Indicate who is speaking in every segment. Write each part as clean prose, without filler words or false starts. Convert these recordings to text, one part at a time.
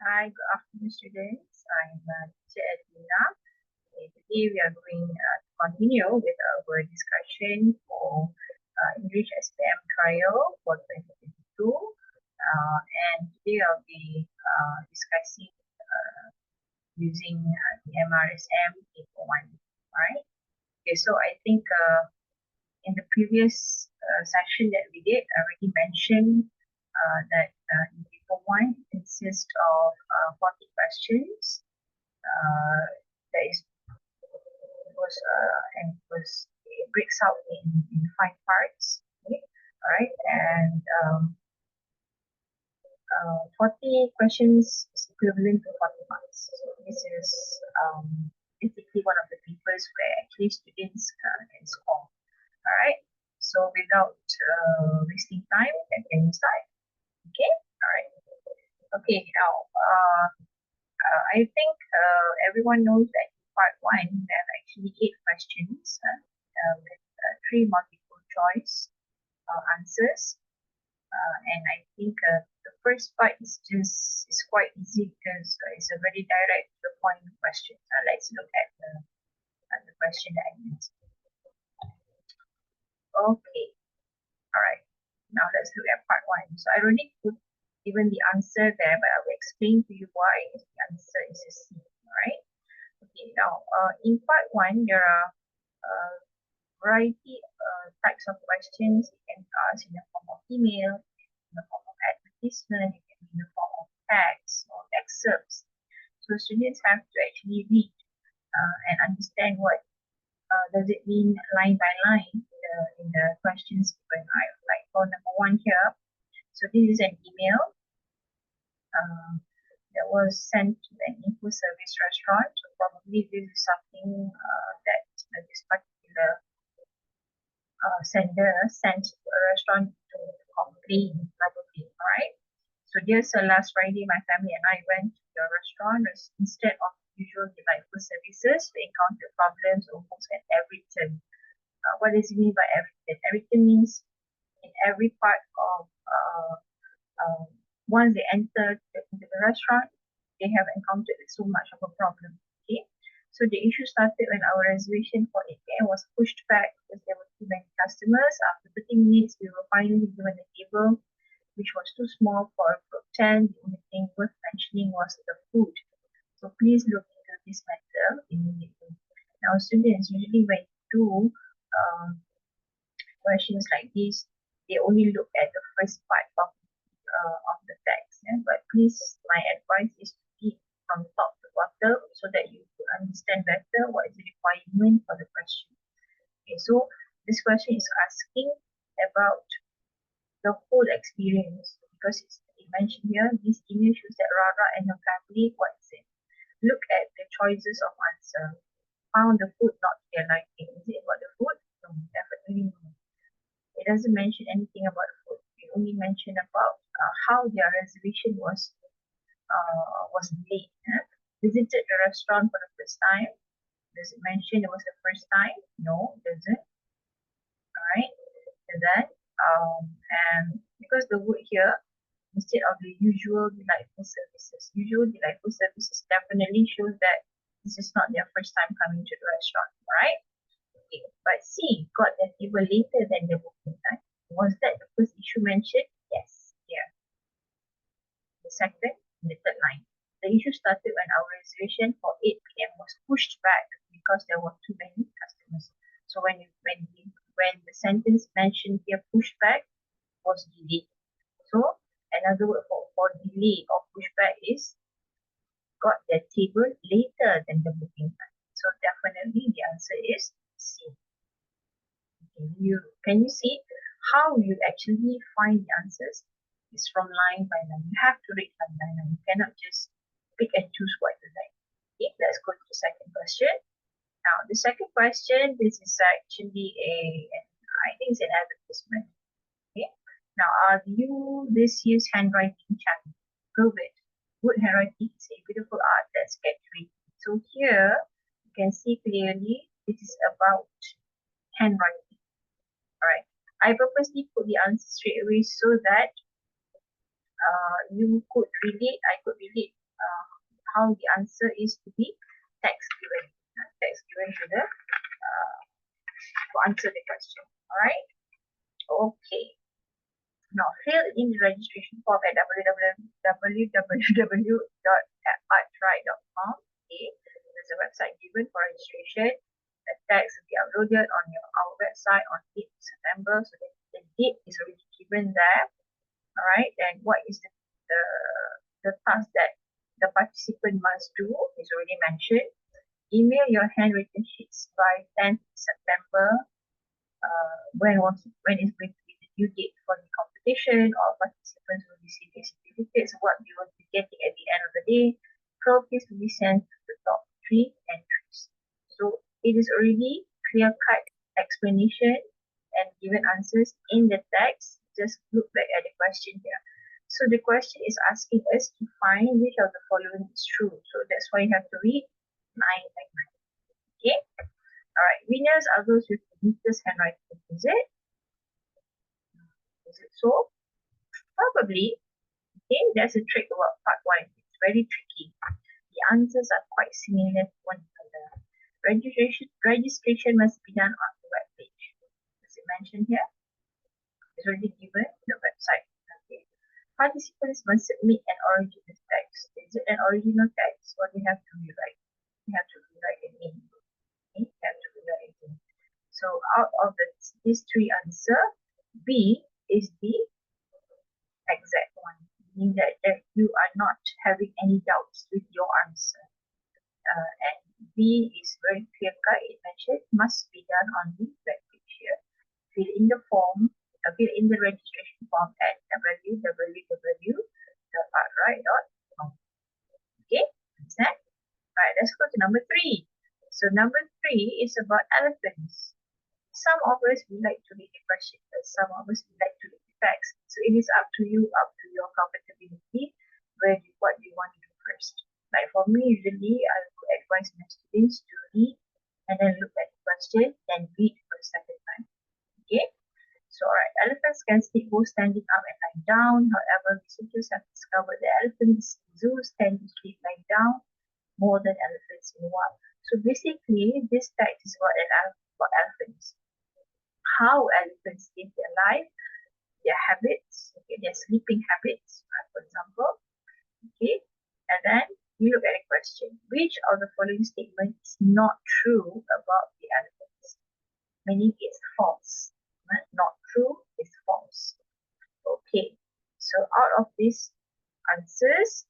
Speaker 1: Hi, good afternoon, students. I'm Cikgu Adelina. Today we are going to continue with our discussion for English SPM Trial for 2022. And today I'll be discussing using the MRSM 841. Alright. Okay, so I think in the previous session that we did, I already mentioned that in paper 1 consists of 40 questions. That is it breaks out in 5 parts. Okay, all right, and 40 questions is equivalent to 40 marks. So this is basically one of the papers where actually students can score. All right. So without wasting time, can you start? Okay. All right. Okay. Now, I think everyone knows that in part 1 there are actually 8 questions with 3 multiple choice answers. And I think the first part is quite easy because it's a very direct to the point question. Let's look at the question that I used. Okay. All right. Now let's look at part 1. So I already put even the answer there, but I will explain to you why the answer is a C. All right. Okay. Now, in part 1, there are variety types of questions you can ask in the form of email, in the form of advertisement, it can be in the form of text or excerpts. So students have to actually read and understand what does it mean line by line in the questions given. Like for number 1 here, so this is an email that was sent to an info service restaurant. So probably this is something that this particular sender sent to a restaurant to complain, probably. All right. So dear sir, last Friday my family and I went to your restaurant. Instead of usual delightful services, we encountered problems almost at every turn. What does it mean by every turn? Every turn means in every part of once they enter into the restaurant, they have encountered so much of a problem. Okay. So the issue started when our reservation for 8 p.m. was pushed back because there were too many customers. After 30 minutes, we were finally given a table which was too small for a group 10. The only thing worth mentioning was the food. So please look into this matter immediately. Now, students usually when you do questions like this, they only look at the first part of the text. Yeah? But please, my advice is to read from top to bottom so that you understand better what is the requirement for the question. Okay, so this question is asking about the whole experience because it's mentioned here. This image shows that Rara and her family, what is it? Look at the choices of answer. Found the food not to their liking. Is it about the food? No, definitely no. It doesn't mention anything about the food. It only mention about how their reservation was delayed. Visited the restaurant for the first time. Does it mention it was the first time? No, it doesn't. Alright. And then and because the word here instead of the usual delightful services. Usual delightful services definitely shows that this is not their first time coming to the restaurant, right? Okay, but C, got the table later than the booking time. Was that the first issue mentioned? Yes, here. The second, the third line. The issue started when our reservation for 8 p.m. was pushed back because there were too many customers. So when the sentence mentioned here pushed back was delayed. So another word for delay or pushback is got the table later than the booking time. So definitely the answer is C. Okay, can you see how you actually find the answers? It's from line by line. You have to read line by line. You cannot just pick and choose what you like. Okay, let's go to the second question. Now, the second question, this is actually I think it's an advertisement. Okay. Now, are you this year's handwriting challenge? Prove it. Good handwriting is a beautiful art that's get ready. So here, you can see clearly this is about handwriting. Alright. I purposely put the answer straight away so that you could relate, I could relate how the answer is to be text given. Text given to answer the question. Alright? Okay. Now fill in the registration form at www.artry.com. Okay. There's a website given for registration. The text will be uploaded on our website on 8th September. So the date is already given there. Alright, and what is the task that the participant must do is already mentioned. Email your handwritten sheets by 10th September. When is going to be the due date for the competition, or participants will receive their certificates, what you will be getting at the end of the day. Trophies will be sent to the top 3 entries. So it is already clear-cut explanation and given answers in the text. Just look back at the question here. So the question is asking us to find which of the following is true. So that's why you have to read 9 by 9. Okay? Alright, winners are those with the neatest handwriting. Is it? Is it so? Probably. Okay, there's a trick about part 1. It's very tricky. The answers are quite similar to one another. Registration must be done on the web page. Is it mentioned here? It's already given on the website. Okay. Participants must submit an original text. Is it an original text, or they have to rewrite? They have to rewrite it in. Okay, they have to rewrite it in. So out of these 3 answers, B is the exact one, meaning that you are not having any doubts with your answer. And B is very clear cut. It mentioned must be done on the web page here. Fill in the registration form at www.artry.com. Okay, understand? Alright, let's go to number 3. So number 3 is about elephants. Some of us would like to read the question, but some of us would like to read the text. So it is up to you, up to your comfortability, what you want to do first. Like for me, usually I would advise my students to read and then look at the question, then read for the second time. Okay? So alright, elephants can sleep both standing up and lying down. However, researchers have discovered that elephants in zoos tend to sleep lying down more than elephants in the wild. So basically, this text is about elephants. How elephants live their life, their habits, okay, their sleeping habits, for example. Okay, and then you look at the question. Which of the following statements is not true about the elephants? Meaning it's false. Not true is false. Okay, so out of these answers,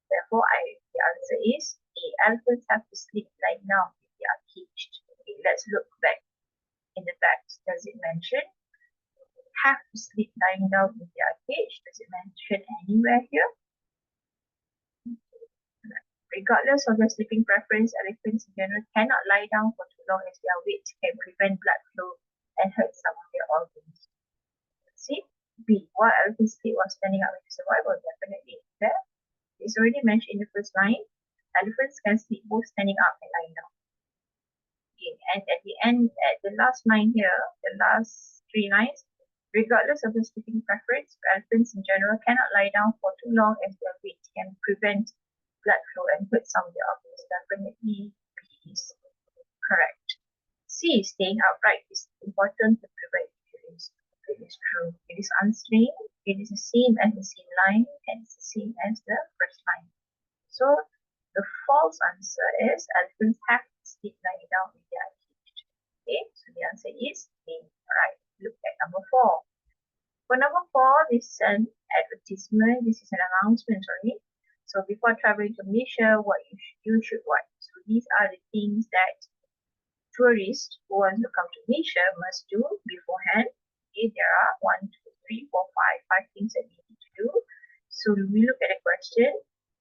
Speaker 1: therefore the answer is A. Elephants have to sleep lying down if they are caged. Okay, let's look back in the text. Does it mention have to sleep lying down if they are caged? Does it mention anywhere here? Regardless of their sleeping preference, elephants in general cannot lie down for too long as their weight can prevent blood flow and hurt some of their organs. See? B. While elephants sleep while standing up in survival, definitely there. It's already mentioned in the first line. Elephants can sleep both standing up and lying down. Okay. And at the end, at the last line here, the last 3 lines, regardless of the sleeping preference, elephants in general cannot lie down for too long as their weight can prevent blood flow and hurt some of their organs. Definitely B is correct. C. Staying upright is important to prevent injuries. It is true. It is answering. It is the same as the same line and it's the same as the first line. So the false answer is elephants have to sleep lying down if they are caged. Okay, so the answer is A. Alright, look at number 4. For number 4, this is an advertisement. This is an announcement, sorry. So before traveling to Malaysia, what you should watch. So these are the things that tourists who want to come to Malaysia must do beforehand. Okay, there are 1, 2, 3, 4, 5 things that you need to do. So we look at the question.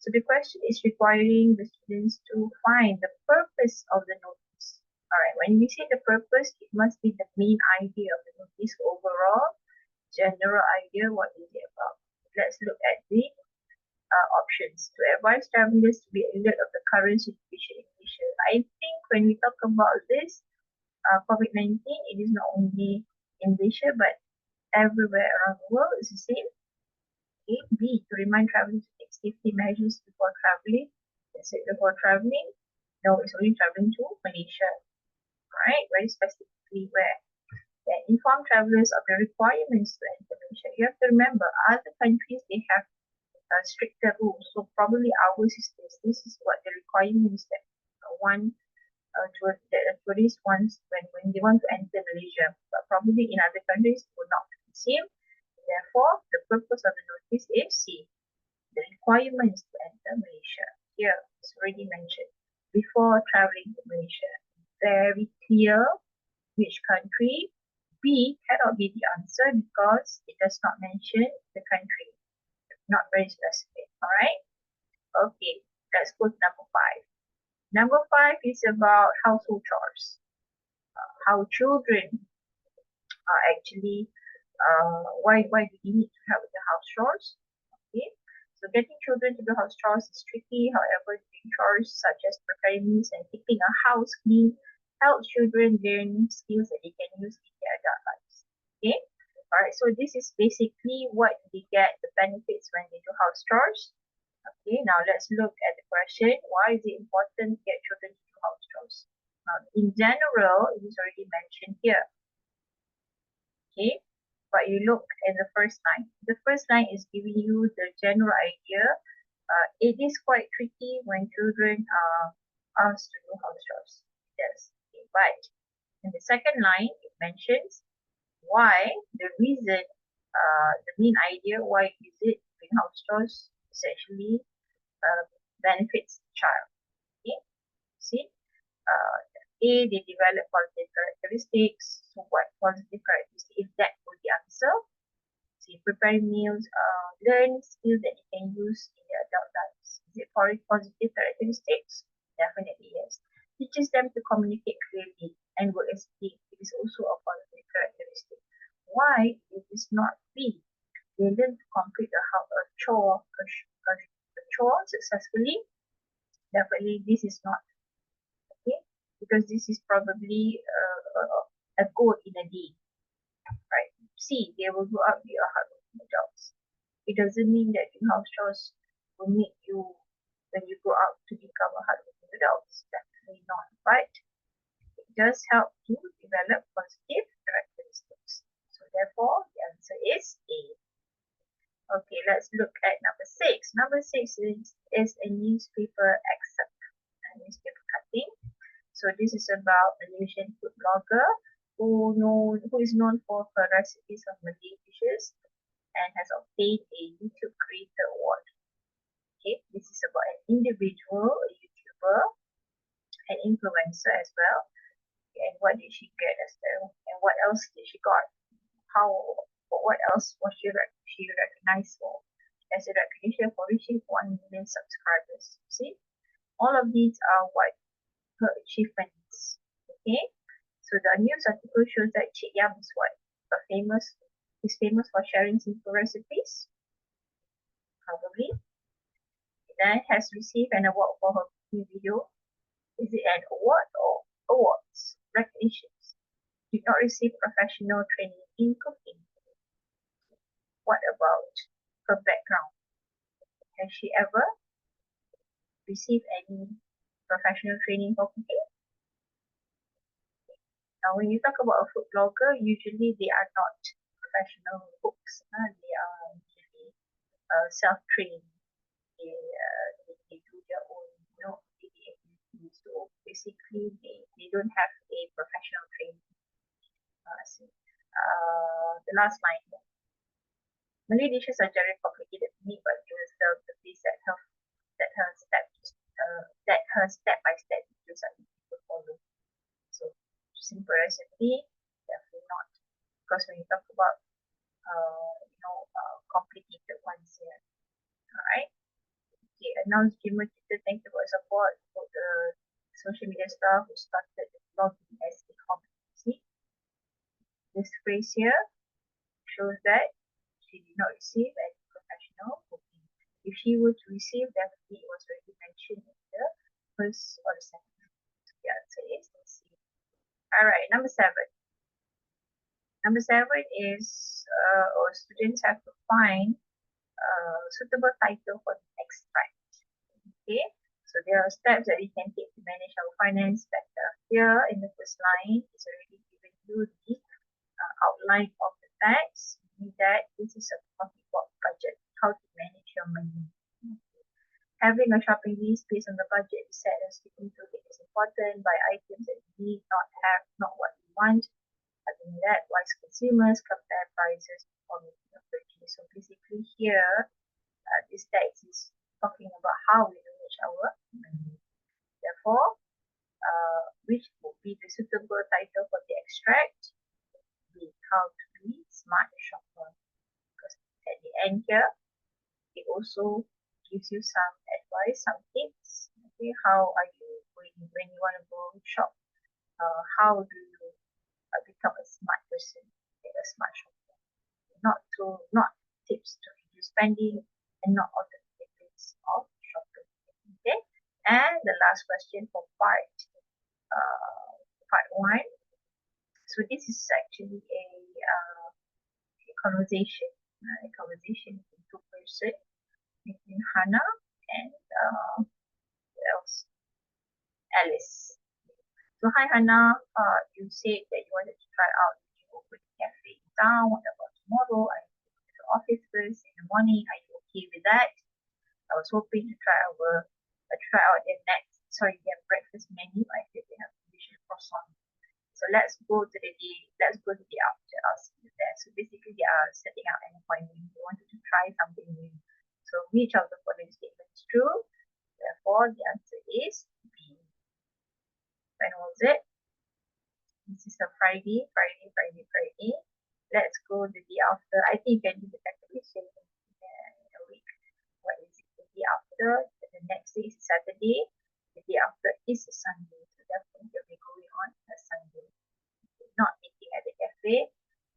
Speaker 1: So the question is requiring the students to find the purpose of the notice. Alright, when we say the purpose, it must be the main idea of the notice. Overall, general idea, what is it about? Let's look at the options. To advise travelers to be alert of the current situation in Malaysia. I think when we talk about this, COVID-19, it is not only in Malaysia, but everywhere around the world is the same. Okay. B, to remind travelers to take safety measures before traveling. That's it, before traveling. No, it's only traveling to Malaysia. Right? Very specifically where. Then inform travelers of the requirements to enter Malaysia. You have to remember, other countries, they have stricter rules. So probably ours is this. This is what the requirements that the tourists wants when they want to enter Malaysia. But probably in other countries it will not be the same. Therefore, the purpose of the notice is C, the requirements to enter Malaysia. Here, it's already mentioned. Before traveling to Malaysia, very clear which country. B cannot be the answer because it does not mention the country. Not very specific. Alright? Okay, let's go to number 5. Number 5 is about household chores. How children are actually, why do they need to help with the house chores? Okay, so getting children to do house chores is tricky. However, doing chores such as preparing meals and keeping a house clean helps children learn skills that they can use in their adult lives. Okay, alright, so this is basically what they get, the benefits when they do house chores. Okay, now let's look at the question. Why is it important to get children to do house chores? Now, in general, it is already mentioned here. Okay, but you look at the first line. The first line is giving you the general idea. It is quite tricky when children are asked to do house chores. Yes, okay, but in the second line, it mentions why, the reason, the main idea why is it doing house chores is actually benefits the child. Okay, see, A, they develop positive characteristics. So what positive characteristics? If that was the answer, see, preparing meals, learn skills that they can use in their adult lives. Is it for positive characteristics? Definitely yes. Teaches them to communicate clearly and work as a team. It is also a positive characteristic. Why it is not B? They learn to complete a chore successfully. Definitely this is not. Okay, because this is probably a goal in a day, right? See, they will grow up to be a hardworking adults. It doesn't mean that doing house chores will make you, when you grow up, to become a hardworking adult. Definitely not, but it does help to develop positive characteristics. So therefore, the answer is A. Okay, let's look at number 6. Number 6 is a newspaper excerpt, a newspaper cutting. So this is about a Malaysian food blogger who is known for her recipes of Malay dishes and has obtained a YouTube Creator Award. Okay, this is about an individual, a YouTuber, an influencer as well. And what did she get as well? And what else did she got? What else was she recognized for? As a recognition for reaching 1 million subscribers. See, all of these are what her achievements. Okay, so the news article shows that Cik Yam is what? Is famous for sharing simple recipes. Probably. Then has received an award for her cooking video. Is it an award or awards? Recognitions. Did not receive professional training in cooking. What about her background? Has she ever received any professional training for cooking? Now, when you talk about a food blogger, usually they are not professional cooks. They are usually self-trained. They do their own, daily activities. So basically, they don't have a professional training. The last line. Malay dishes are generally complicated to me, but you will serve the place that her step-by-step videos are easy to follow. So simple recipe, definitely not. Because when you talk about complicated ones here. Alright. Okay, announce Jimmer Twitter, thank you for your support for the social media staff who started the blogging as a hobby. See? This phrase here shows that she did not receive any professional cooking. If she were to receive, definitely it was already mentioned in the first or the second. The answer is C. Alright, number 7. Number 7 is, students have to find suitable title for the extract. Okay, so there are steps that we can take to manage our finance better. Here in the first line, it's already given you the outline of the text. That this is a topic about budget, how to manage your money. Having a shopping list based on the budget you set and sticking to it is important. Buy items that you need, not have, not what you want. Having that, wise consumers compare prices before making a purchase. So basically here, this text is talking about how we manage our money. Therefore, which would be the suitable title for the extract? Be how to be smart shopper. Because at the end here, it also gives you some advice, some tips. Okay, how are you when you want to go shop? How do you become a smart person, a smart shopper? Not tips to reduce spending and not alternatives of shopping. Okay, and the last question for part one. So this is actually a conversation, between two persons, between Hannah and who else? Alice. So hi Hannah, you said that you wanted to try out the open cafe in town. What about tomorrow? I need to go to the office first in the morning. Are you okay with that? I was hoping to try out their breakfast menu. I think they have delicious croissant. So let's go to the day after. I'll see you there. So basically they are setting out an appointment. They wanted to try something new. So which of the following statements is true? Therefore the answer is B. When was it? This is a Friday. Let's go the day after. I think you can do the calculation in a week. What is it? The day after, the next day is Saturday. The day after is a Sunday. So definitely we'll be going on a Sunday. Not eating at the cafe,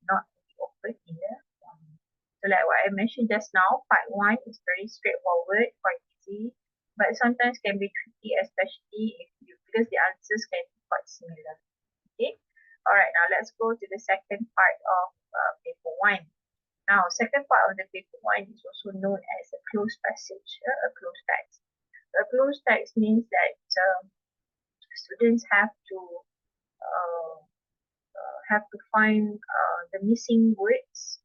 Speaker 1: not open in the morning. So like what I mentioned just now, part one is very straightforward, quite easy, but sometimes can be tricky, especially because the answers can be quite similar. Okay. Alright, now let's go to the second part of paper one. Now, second part of the paper one is also known as a closed passage, a closed text. A closed text means that students find the missing words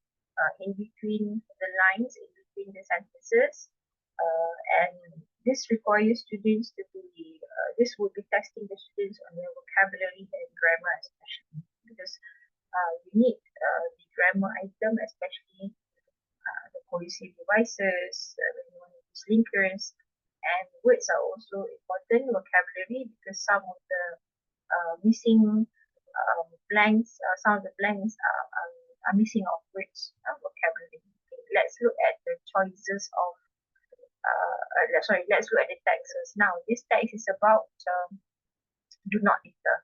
Speaker 1: in between the lines, in between the sentences, and this requires students to be, this would be testing the students on their vocabulary and grammar especially, because you need the grammar item, especially the cohesive devices, when you want to use linkers, and words are also important, vocabulary, because some of the missing blanks, some of the blanks are missing of words, vocabulary. Okay, let's look at the choices of, let's look at the texts. Now, this text is about do not litter.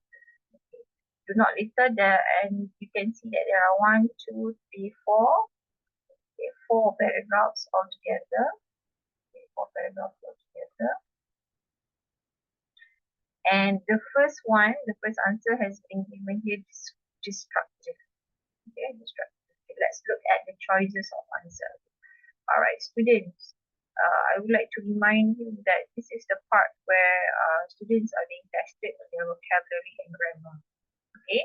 Speaker 1: Okay. Do not litter there, and you can see that there are 1, 2, 3, 4. Okay, 4 paragraphs altogether. Okay, 4 paragraphs altogether. And the first answer has been given here, destructive. Okay, destructive. Okay, let's look at the choices of answer. Alright, students, I would like to remind you that this is the part where students are being tested on their vocabulary and grammar. Okay,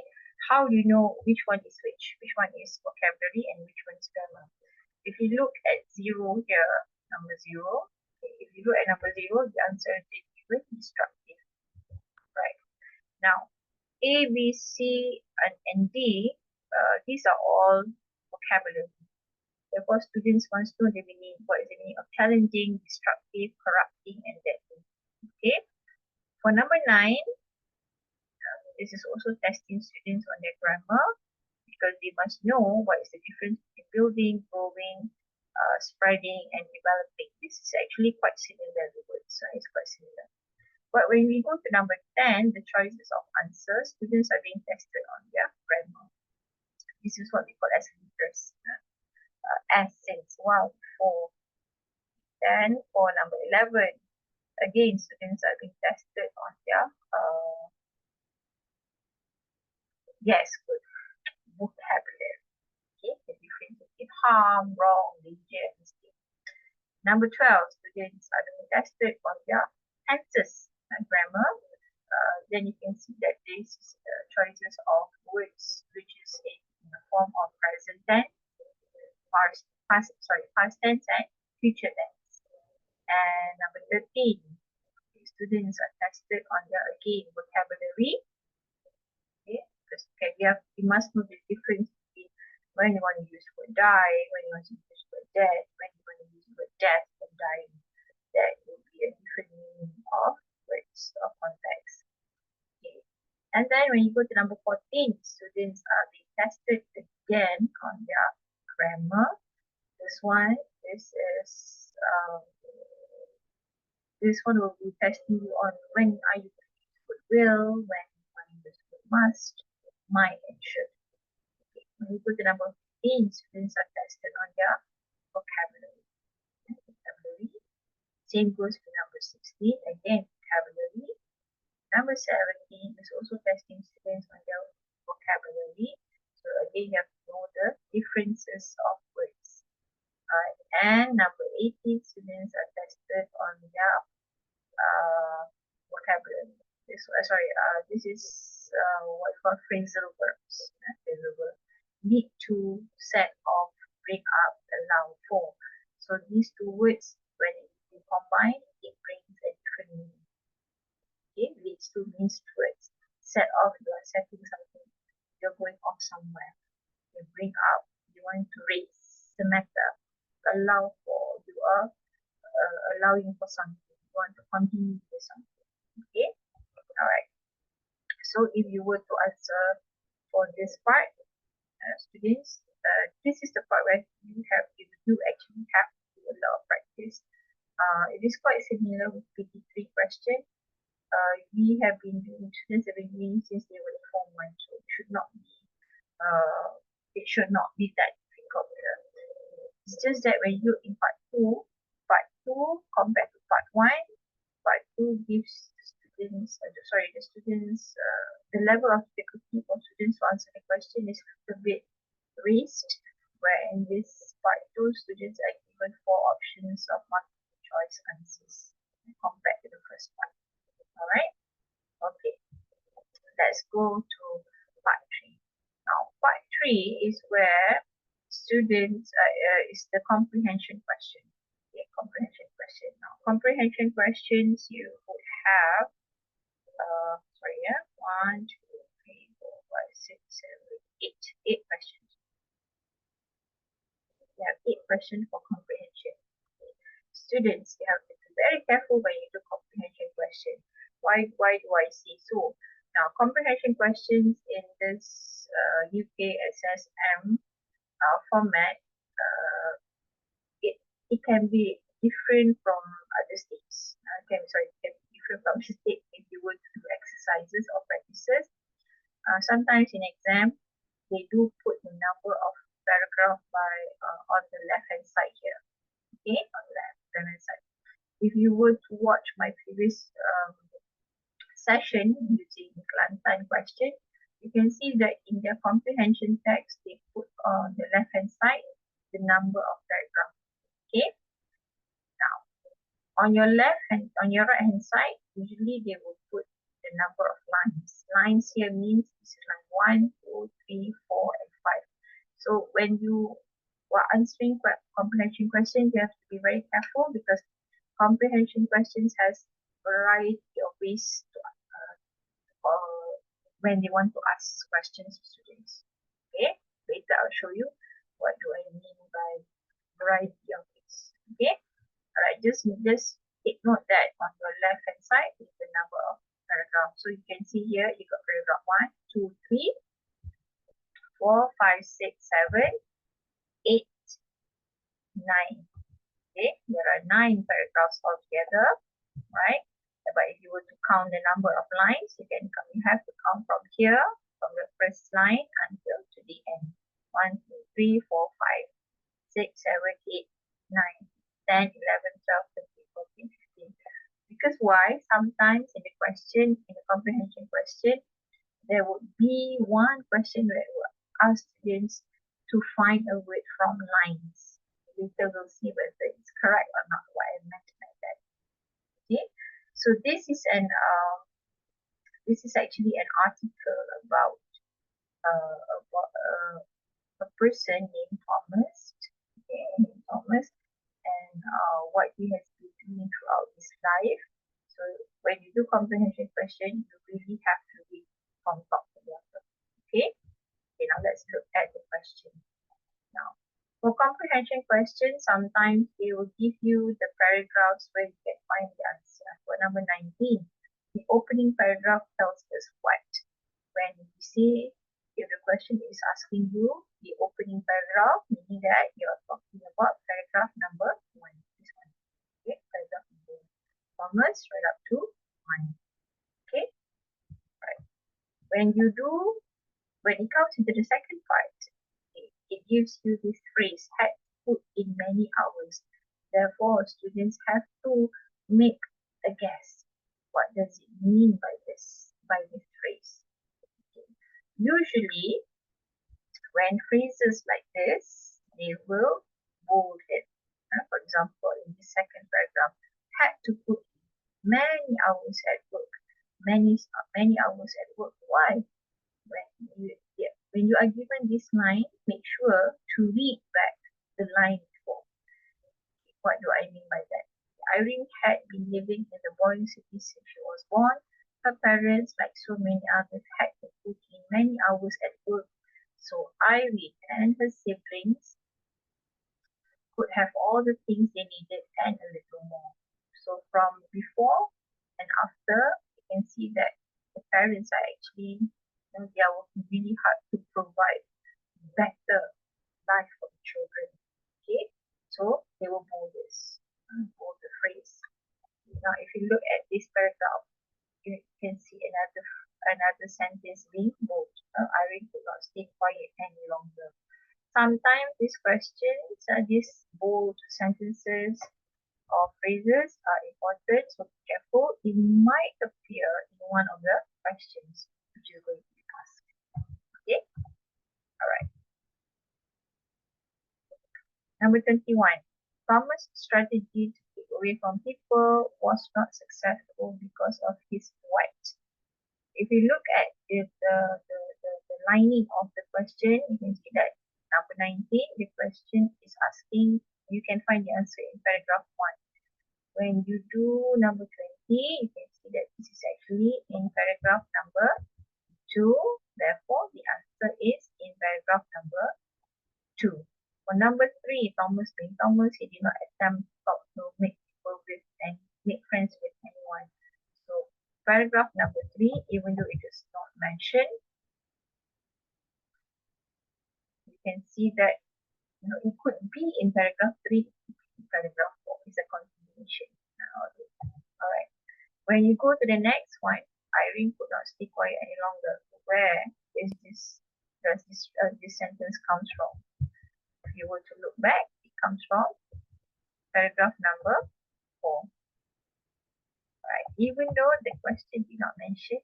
Speaker 1: how do you know which one is which? Which one is vocabulary and which one is grammar? If you look at 0 here, number 0, okay, if you look at number 0, the answer is given destructive. Right. Now, A, B, C, and D, these are all vocabulary. Therefore, students want to know the meaning. What is the meaning of challenging, destructive, corrupting, and deadly? Okay. For number 9, this is also testing students on their grammar, because they must know what is the difference between building, growing, spreading, and developing. This is actually quite similar, the words, so it's quite similar. But when we go to number 10, the choices of answers, students are being tested on their grammar. This is what we call as linkers. Since, wow, 4. Then for number 11, again, students are being tested on their, good, vocabulary. Okay, the difference between harm, wrong, danger, and mistake. Number 12, students are being tested on their tenses and grammar. Then you can see that this is choices of words which is in the form of present tense, past tense and future tense. And number 13, students are tested on their again vocabulary. Okay, because we must know the difference between when you want to use the word die, when you want to use the word dead, when you want to use the word death and dying. That will be a different meaning of words of context. Okay. And then when you go to number 14, students are being tested again on their grammar. This one, this one will be testing you on when are you going to use the word will, when you use the word must, might, and should. Okay. When you go to number 15, students are tested on their vocabulary. Same goes for number 16, again vocabulary. Number 17 is also testing students on their vocabulary. So again, you have to know the differences of words. And number 18, students are tested on their vocabulary. This is what we call phrasal verbs. Phrasal verb. Need to, set off, break up, allow, for. So these two words, when you combine, it brings a different meaning. Okay, leads to means towards. Set off, you are setting something. You're going off somewhere. You bring up, you want to raise the matter. Allow for, you are allowing for something. You want to continue with something. Okay, alright. So if you were to answer for this part, students, this is the part where you do actually have to do a lot of practice. It is quite similar with PT3 question. We have been doing, students have been doing since they were in Form 1, so it should not be that difficult. It's just that when you're in part 2 compared to part 1 gives the level of difficulty for students to answer the question is a bit raised, where in this part 2 students are given 4 options of multiple choice answers compared to the first part. Alright, okay, let's go to part 3. Now, part 3 is where students is the comprehension question. Okay, comprehension question. Now, comprehension questions you would have 1, 2, 3, 4, 5, 6, 7, 8 questions. You have 8 questions for comprehension. Students, you have to be very careful when you do comprehension question. Why do I say so? Now, comprehension questions in this UKSSM format, it can be different from other states. It can be different from the state if you were to do exercises or practices. Sometimes in exam, they do put the number of paragraph on the left hand side here. Okay, on the left hand side. If you were to watch my previous session using Kelantan question, you can see that in their comprehension text, they put on the left hand side the number of paragraph. Okay. Now, on your right hand side, usually they will put the number of lines. Lines here means this is line 1, 2, 3, 4, and 5. So when you are answering comprehension questions, you have to be very careful because comprehension questions has variety of ways to when they want to ask questions to students. Okay, later I'll show you what do I mean by variety of ways. Okay, alright, just take note that on your left hand side is the number of paragraphs. So you can see here you got paragraph 1, 2, 3, 4, 5, 6, 7, 8, 9. Okay, there are 9 paragraphs altogether, right? But if you were to count the number of lines, you have to count from here, from the first line until to the end. 1, 2, 3, 4, 5, 6, 7, 8, 9, 10, 11, 12, 13, 14, 15. Because why? Sometimes in the comprehension question, there would be one question that will ask students to find a word from lines. later we'll see whether it's correct or not what I meant by that. Okay, so this is actually an article about uh, about a person named Thomas. Okay, named Thomas, and what he has been doing throughout his life. So when you do comprehension question, you really have to read from top to bottom. Okay. Okay, now let's look at the question. Now, for comprehension questions, sometimes they will give you the paragraphs where you can find the answer. For number 19, the opening paragraph tells us what? When you say, if the question is asking you the opening paragraph, meaning that you are talking about paragraph number 1. This one. Okay, paragraph number 1. Commas right up to 1. Okay, right. When it comes into the second part, it gives you this phrase, had put in many hours. Therefore, students have to make a guess. What does it mean by this phrase? Okay. Usually, when phrases like this, they will bold it. For example, in the second paragraph, had to put many hours at work. Many hours at work. Why? When you are given this line, make sure to read back the line before. What do I mean by that? Irene had been living in the boring city since she was born. Her parents, like so many others, had to put in many hours at work. So Irene and her siblings could have all the things they needed and a little more. So from before and after, you can see that the parents are actually, they are working really hard to provide better life for the children. Okay, so they will bold the phrase. Now, if you look at this paragraph, you can see another sentence being bold. Irene could not stay quiet any longer. Sometimes these questions, these bold sentences or phrases are important, so be careful. It might appear in one of the questions which is going to be asked. Okay, all right. Number 21. Thomas' strategy to keep away from people was not successful because of his what? If you look at the lining of the question, you can see that number 19, the question is asking, you can find the answer in paragraph 1. When you do number 20, you can see that this is actually in paragraph number 2. Therefore, the answer is in paragraph number 2. For number 3, Thomas being Thomas, he did not attempt to make people with and make friends with anyone. So paragraph number 3, even though it is not mentioned, you can see that it could be in paragraph 3, paragraph 4. It's a continuation. Alright. When you go to the next one, Irene could not stay quiet any longer. Where does this sentence comes from? If you were to look back, it comes from paragraph number 4. Right. Even though the question did not mention,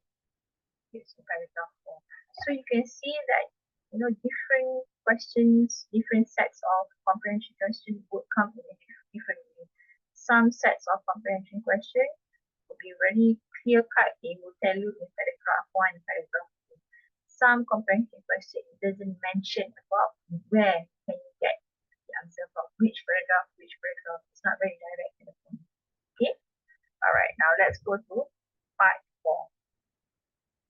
Speaker 1: it's in paragraph 4. So you can see that different questions, different sets of comprehension questions would come in a different way. Some sets of comprehension questions will be very clear cut. They will tell you in paragraph 1, paragraph 2. Some comprehension question doesn't mention about where can you get the answer from, which paragraph. It's not very direct in the point. Okay. All right. Now let's go to part 4.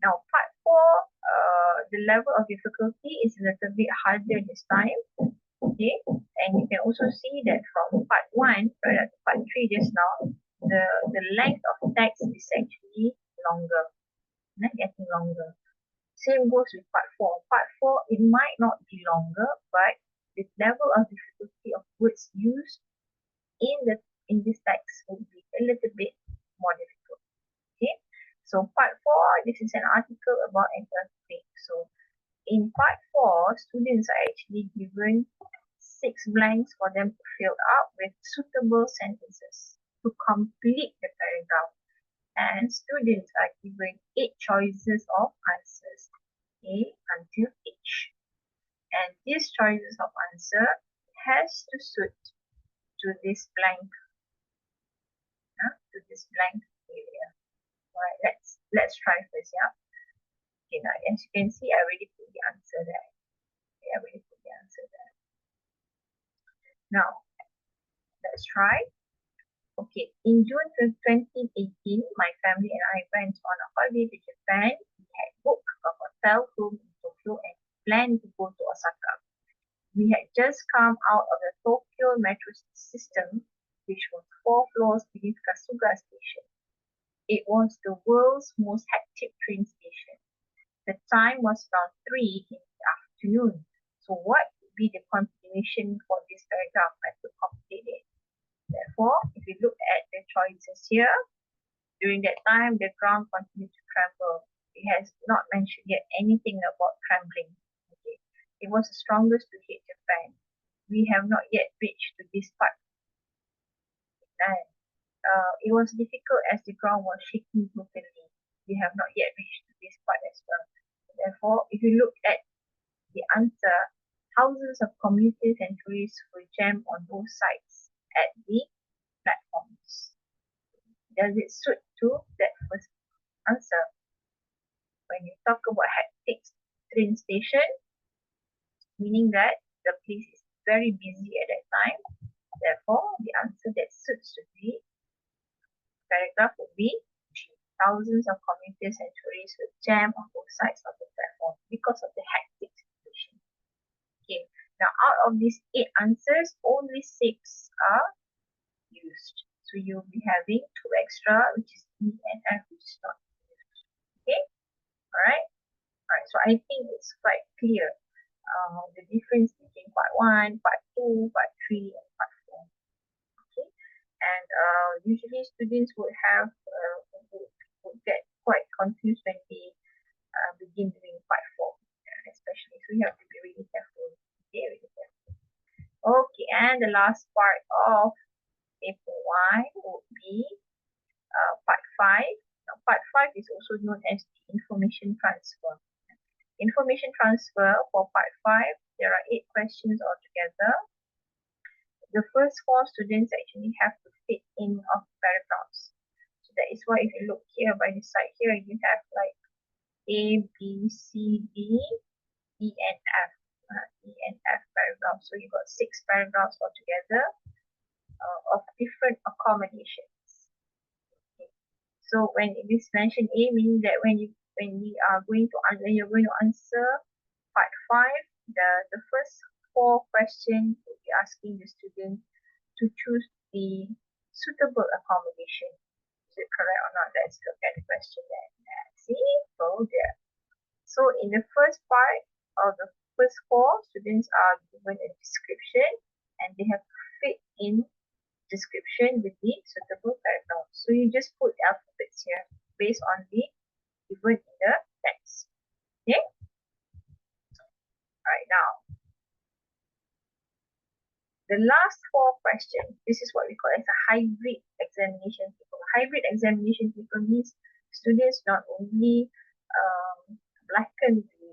Speaker 1: Now part 4, the level of difficulty is a little bit harder this time. Okay. And you can also see that from part 1 right up to part 3 just now, the length of text is actually longer. Getting longer. Same goes with part 4. Part 4, it might not be longer, but the level of difficulty of words used in this text will be a little bit more difficult. Okay, so part 4, this is an article about an earthquake. So in part 4, students are actually given 6 blanks for them to fill up with suitable sentences to complete the paragraph. And students are given 8 choices of answers, A until H. And these choices of answer has to suit to this blank, to this blank area. Alright, let's try first, yeah. Okay, now as you can see, I already put the answer there. Okay, I already put the answer there. Now, let's try. Okay, in June 2018, my family and I went on a holiday to Japan. We had booked a hotel room in Tokyo and planned to go to Osaka. We had just come out of the Tokyo metro system, which was 4 floors beneath Kasuga Station. It was the world's most hectic train station. The time was around 3 in the afternoon. So what would be the continuation for this paragraph? I could complete it. Therefore, if you look at the choices here, during that time, the ground continued to tremble. It has not mentioned yet anything about trembling. Okay. It was the strongest to hit Japan. We have not yet reached to this part. And it was difficult as the ground was shaking brutally. We have not yet reached to this part as well. Therefore, if you look at the answer, thousands of commuters and tourists were jammed on both sides at the platforms. Does it suit to that first answer? When you talk about hectic train station, meaning that the place is very busy at that time. Therefore, the answer that suits to the paragraph would be G. Thousands of commuters and tourists were jammed on both sides of the platform because of the hectic situation. Okay, now out of these 8 answers, only 6 are used. So you'll be having 2 extra, which is E and F, which is not used. Okay, alright. So I think it's quite clear the difference between part 1, part 2, part 3, and part 4. Okay, and usually students would have would get quite confused when they begin doing part 4, especially. So you have to be really careful. Okay, really careful. Okay, and the last part of paper 1 would be part 5. Now, part 5 is also known as the information transfer. Information transfer for part 5, there are 8 questions altogether. The first 4 students actually have to fit in of paragraphs. So that is why if you look here by the side here, you have like A, B, C, D, E, and F. E and F paragraphs. So you got 6 paragraphs altogether of different accommodations. Okay. So when it is mentioned A, meaning that when you're going to answer part 5, the first 4 questions will be asking the student to choose the suitable accommodation. Is it correct or not? Let's look at the question then. See, go there. So in the first part of the first 4, students are given a description and they have to fit in description with the suitable paragraph. So you just put alphabets here based on the given in the text. Okay? Alright, now the last 4 questions, this is what we call as a hybrid examination paper. Hybrid examination paper means students not only blacken the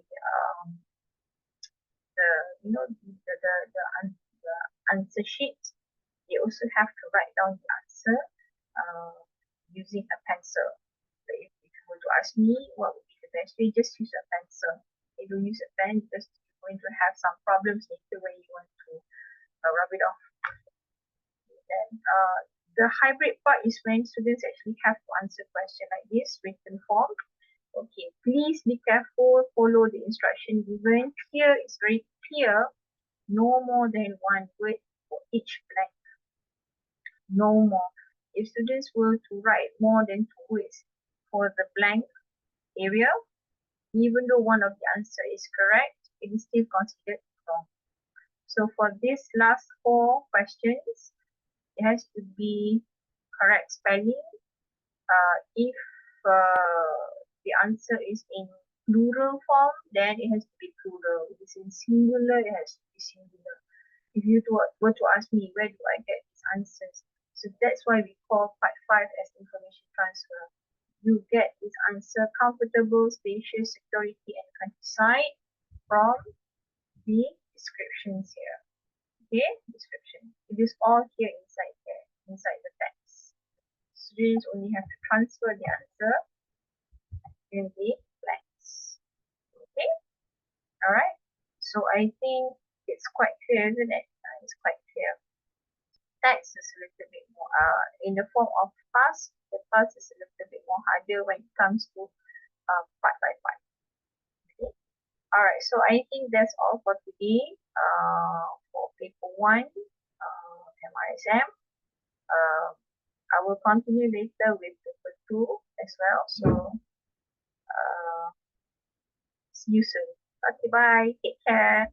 Speaker 1: answer sheet, they also have to write down the answer using a pencil. So if you were to ask me what would be the best way, just use a pencil. You don't use a pen because you're going to have some problems later when you want to rub it off. Then the hybrid part is when students actually have to answer question like this, written form. Okay, please be careful, follow the instruction given. Here is very clear, no more than 1 word for each blank. No more. If students were to write more than 2 words for the blank area, even though one of the answer is correct, it is still considered wrong. So for these last 4 questions, it has to be correct spelling. If the answer is in plural form, then it has to be plural. If it's in singular, it has to be singular. If you were to ask me, where do I get these answers? So that's why we call part 5 as information transfer. You get this answer, comfortable, spacious, security, and countryside from the descriptions here. Okay, description. It is all here inside the text. Students only have to transfer the answer in the blanks. Okay, all right. So I think it's quite clear, isn't it? It's quite clear. Text is a little bit more in the form of past. The past is a little bit more harder when it comes to part by part. Okay. All right. So I think that's all for today. For paper 1, MRSM. I will continue later with paper 2 as well. So see you soon. Okay, bye. Take care.